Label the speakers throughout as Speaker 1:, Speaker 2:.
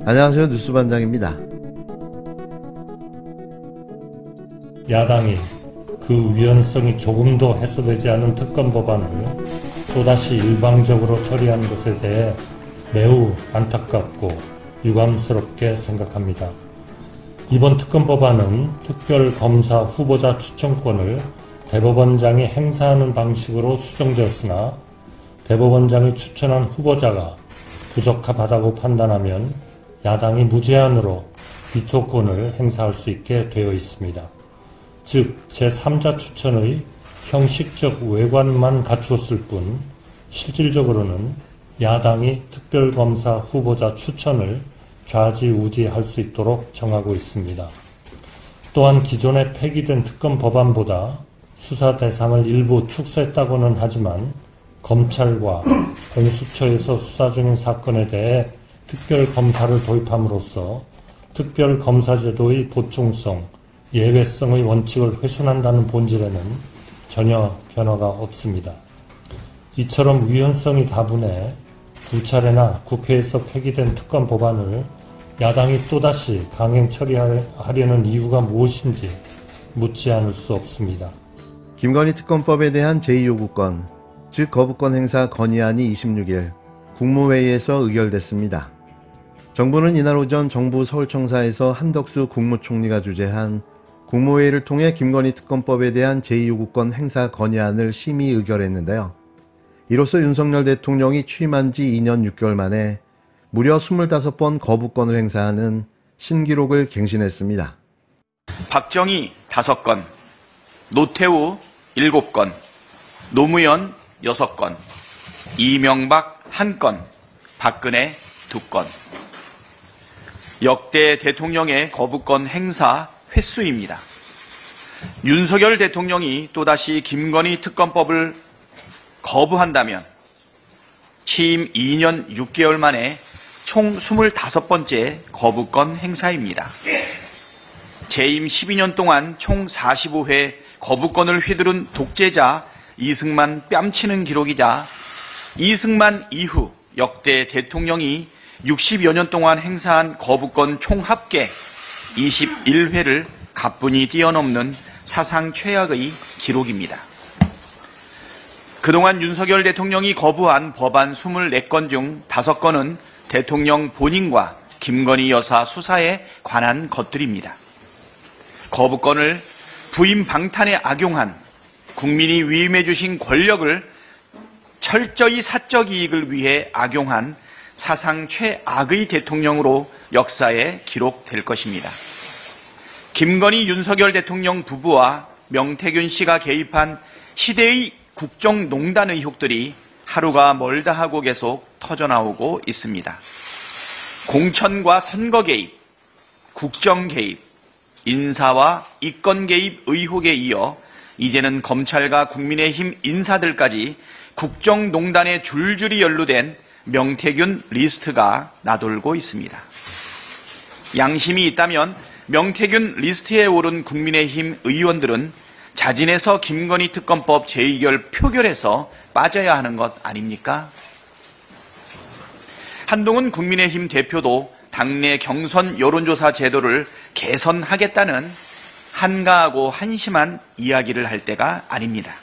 Speaker 1: 안녕하세요. 뉴스반장입니다.
Speaker 2: 야당이 그 위헌성이 조금도 해소되지 않은 특검 법안을 또다시 일방적으로 처리한 것에 대해 매우 안타깝고 유감스럽게 생각합니다. 이번 특검 법안은 특별검사 후보자 추천권을 대법원장이 행사하는 방식으로 수정되었으나 대법원장이 추천한 후보자가 부적합하다고 판단하면 야당이 무제한으로 비토권을 행사할 수 있게 되어 있습니다. 즉 제3자 추천의 형식적 외관만 갖추었을 뿐 실질적으로는 야당이 특별검사 후보자 추천을 좌지우지할 수 있도록 정하고 있습니다. 또한 기존에 폐기된 특검 법안보다 수사 대상을 일부 축소했다고는 하지만 검찰과 공수처에서 수사 중인 사건에 대해 특별검사를 도입함으로써 특별검사제도의 보충성, 예외성의 원칙을 훼손한다는 본질에는 전혀 변화가 없습니다. 이처럼 위헌성이 다분해 두 차례나 국회에서 폐기된 특검 법안을 야당이 또다시 강행 처리하려는 이유가 무엇인지 묻지 않을 수 없습니다.
Speaker 1: 김건희 특검법에 대한 제2요구권, 즉 거부권 행사 건의안이 26일 국무회의에서 의결됐습니다. 정부는 이날 오전 정부 서울청사에서 한덕수 국무총리가 주재한 국무회의를 통해 김건희 특검법에 대한 제2요구권 행사 건의안을 심의 의결했는데요. 이로써 윤석열 대통령이 취임한 지 2년 6개월 만에 무려 25번 거부권을 행사하는 신기록을 갱신했습니다.
Speaker 3: 박정희 5건, 노태우 7건, 노무현 6건, 이명박 1건, 박근혜 2건. 역대 대통령의 거부권 행사 횟수입니다. 윤석열 대통령이 또다시 김건희 특검법을 거부한다면 취임 2년 6개월 만에 총 25번째 거부권 행사입니다. 재임 12년 동안 총 45회 거부권을 휘두른 독재자 이승만 뺨치는 기록이자 이승만 이후 역대 대통령이 60여 년 동안 행사한 거부권 총 합계 21회를 가뿐히 뛰어넘는 사상 최악의 기록입니다. 그동안 윤석열 대통령이 거부한 법안 24건 중 5건은 대통령 본인과 김건희 여사 수사에 관한 것들입니다. 거부권을 부임 방탄에 악용한 국민이 위임해 주신 권력을 철저히 사적 이익을 위해 악용한 사상 최악의 대통령으로 역사에 기록될 것입니다. 김건희 윤석열 대통령 부부와 명태균 씨가 개입한 시대의 국정농단 의혹들이 하루가 멀다 하고 계속 터져나오고 있습니다. 공천과 선거 개입, 국정 개입, 인사와 이권 개입 의혹에 이어 이제는 검찰과 국민의힘 인사들까지 국정농단에 줄줄이 연루된 명태균 리스트가 나돌고 있습니다. 양심이 있다면 명태균 리스트에 오른 국민의힘 의원들은 자진해서 김건희 특검법 재의결 표결에서 빠져야 하는 것 아닙니까? 한동훈 국민의힘 대표도 당내 경선 여론조사 제도를 개선하겠다는 한가하고 한심한 이야기를 할 때가 아닙니다.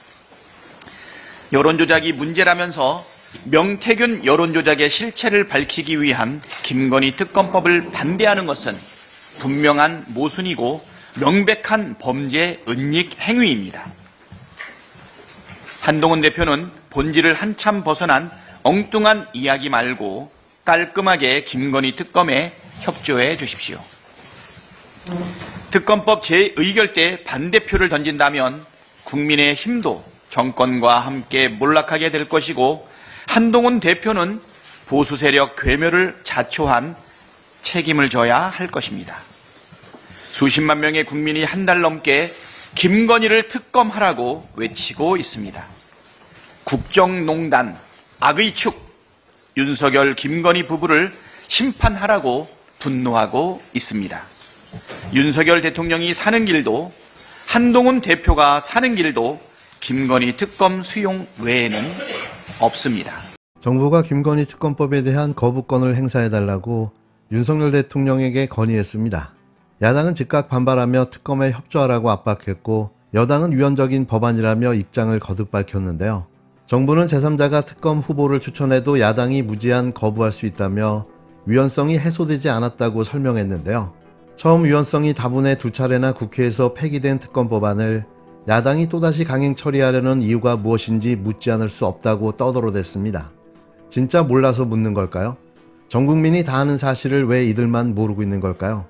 Speaker 3: 여론조작이 문제라면서 명태균 여론조작의 실체를 밝히기 위한 김건희 특검법을 반대하는 것은 분명한 모순이고 명백한 범죄 은닉 행위입니다. 한동훈 대표는 본질을 한참 벗어난 엉뚱한 이야기 말고 깔끔하게 김건희 특검에 협조해 주십시오. 특검법 재의결 때 반대표를 던진다면 국민의힘도 정권과 함께 몰락하게 될 것이고 한동훈 대표는 보수 세력 괴멸을 자초한 책임을 져야 할 것입니다. 수십만 명의 국민이 한 달 넘게 김건희를 특검하라고 외치고 있습니다. 국정농단, 악의 축, 윤석열, 김건희 부부를 심판하라고 분노하고 있습니다. 윤석열 대통령이 사는 길도 한동훈 대표가 사는 길도 김건희 특검 수용 외에는 없습니다.
Speaker 1: 정부가 김건희 특검법에 대한 거부권을 행사해달라고 윤석열 대통령에게 건의했습니다. 야당은 즉각 반발하며 특검에 협조하라고 압박했고 여당은 위헌적인 법안이라며 입장을 거듭 밝혔는데요. 정부는 제3자가 특검 후보를 추천해도 야당이 무제한 거부할 수 있다며 위헌성이 해소되지 않았다고 설명했는데요. 처음 위헌성이 다분해 2차례나 국회에서 폐기된 특검 법안을 야당이 또다시 강행 처리하려는 이유가 무엇인지 묻지 않을 수 없다고 떠들어댔습니다. 진짜 몰라서 묻는 걸까요? 전 국민이 다 아는 사실을 왜 이들만 모르고 있는 걸까요?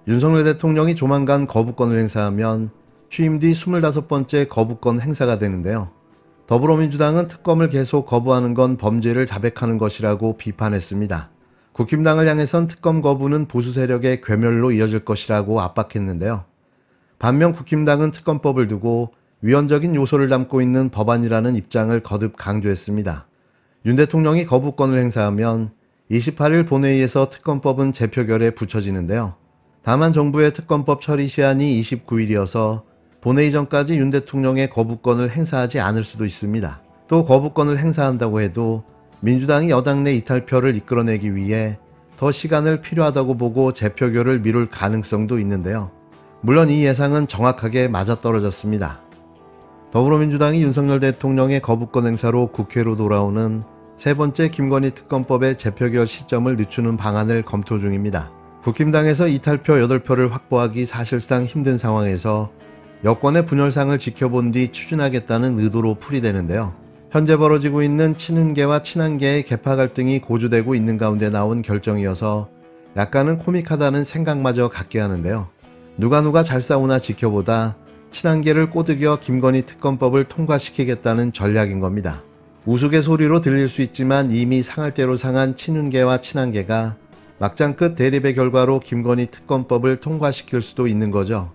Speaker 1: 윤석열 대통령이 조만간 거부권을 행사하면 취임 뒤 25번째 거부권 행사가 되는데요. 더불어민주당은 특검을 계속 거부하는 건 범죄를 자백하는 것이라고 비판했습니다. 국힘당을 향해선 특검 거부는 보수 세력의 괴멸로 이어질 것이라고 압박했는데요. 반면 국힘당은 특검법을 두고 위헌적인 요소를 담고 있는 법안이라는 입장을 거듭 강조했습니다. 윤 대통령이 거부권을 행사하면 28일 본회의에서 특검법은 재표결에 붙여지는데요. 다만 정부의 특검법 처리 시한이 29일이어서 본회의 전까지 윤 대통령의 거부권을 행사하지 않을 수도 있습니다. 또 거부권을 행사한다고 해도 민주당이 여당 내 이탈표를 이끌어내기 위해 더 시간을 필요하다고 보고 재표결을 미룰 가능성도 있는데요. 물론 이 예상은 정확하게 맞아떨어졌습니다. 더불어민주당이 윤석열 대통령의 거부권 행사로 국회로 돌아오는 세 번째 김건희 특검법의 재표결 시점을 늦추는 방안을 검토 중입니다. 국힘당에서 이탈표 8표를 확보하기 사실상 힘든 상황에서 여권의 분열상을 지켜본 뒤 추진하겠다는 의도로 풀이되는데요. 현재 벌어지고 있는 친윤계와 친한계의 계파 갈등이 고조되고 있는 가운데 나온 결정이어서 약간은 코믹하다는 생각마저 갖게 하는데요. 누가 잘 싸우나 지켜보다 친한계를 꼬드겨 김건희 특검법을 통과시키겠다는 전략인 겁니다. 우스갯소리로 들릴 수 있지만 이미 상할 대로 상한 친윤계와 친한계가 막장 끝 대립의 결과로 김건희 특검법을 통과시킬 수도 있는 거죠.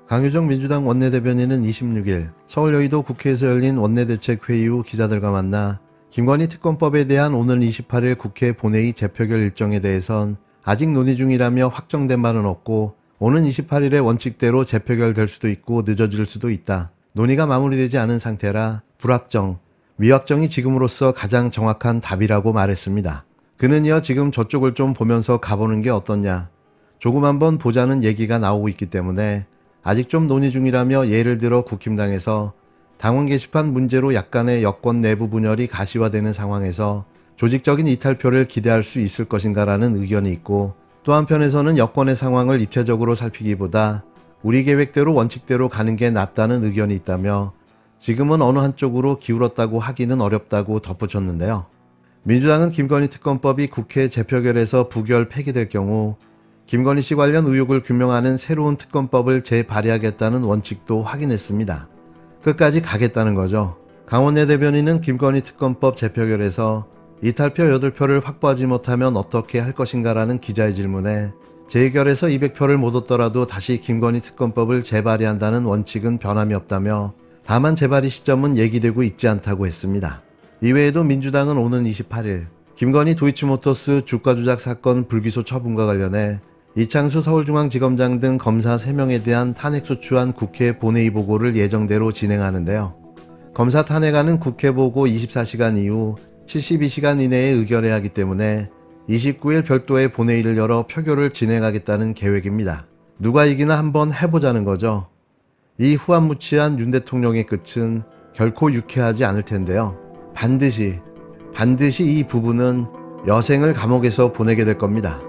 Speaker 1: 강효정 민주당 원내대변인은 26일 서울 여의도 국회에서 열린 원내대책회의 후 기자들과 만나 김건희 특검법에 대한 오는 28일 국회 본회의 재표결 일정에 대해선 아직 논의 중이라며 확정된 바는 없고 오는 28일에 원칙대로 재표결될 수도 있고 늦어질 수도 있다. 논의가 마무리되지 않은 상태라 불확정, 미확정이 지금으로서 가장 정확한 답이라고 말했습니다. 그는 이어 지금 저쪽을 좀 보면서 가보는 게 어떻냐. 조금 한번 보자는 얘기가 나오고 있기 때문에 아직 좀 논의 중이라며 예를 들어 국힘당에서 당원 게시판 문제로 약간의 여권 내부 분열이 가시화되는 상황에서 조직적인 이탈표를 기대할 수 있을 것인가라는 의견이 있고 또 한편에서는 여권의 상황을 입체적으로 살피기보다 우리 계획대로 원칙대로 가는 게 낫다는 의견이 있다며 지금은 어느 한쪽으로 기울었다고 하기는 어렵다고 덧붙였는데요. 민주당은 김건희 특검법이 국회 재표결에서 부결 폐기될 경우 김건희 씨 관련 의혹을 규명하는 새로운 특검법을 재발의하겠다는 원칙도 확인했습니다. 끝까지 가겠다는 거죠. 강원내 대변인은 김건희 특검법 재표결에서 이탈표 8표를 확보하지 못하면 어떻게 할 것인가라는 기자의 질문에 재결에서 200표를 못 얻더라도 다시 김건희 특검법을 재발의한다는 원칙은 변함이 없다며 다만 재발의 시점은 얘기되고 있지 않다고 했습니다. 이외에도 민주당은 오는 28일 김건희 도이치모터스 주가 조작 사건 불기소 처분과 관련해 이창수 서울중앙지검장 등 검사 3명에 대한 탄핵소추안 국회 본회의 보고를 예정대로 진행하는데요. 검사 탄핵안은 국회 보고 24시간 이후 72시간 이내에 의결해야 하기 때문에 29일 별도의 본회의를 열어 표결을 진행하겠다는 계획입니다. 누가 이기나 한번 해보자는 거죠. 이 후한무치한 윤 대통령의 끝은 결코 유쾌하지 않을 텐데요. 반드시 이 부부는 여생을 감옥에서 보내게 될 겁니다.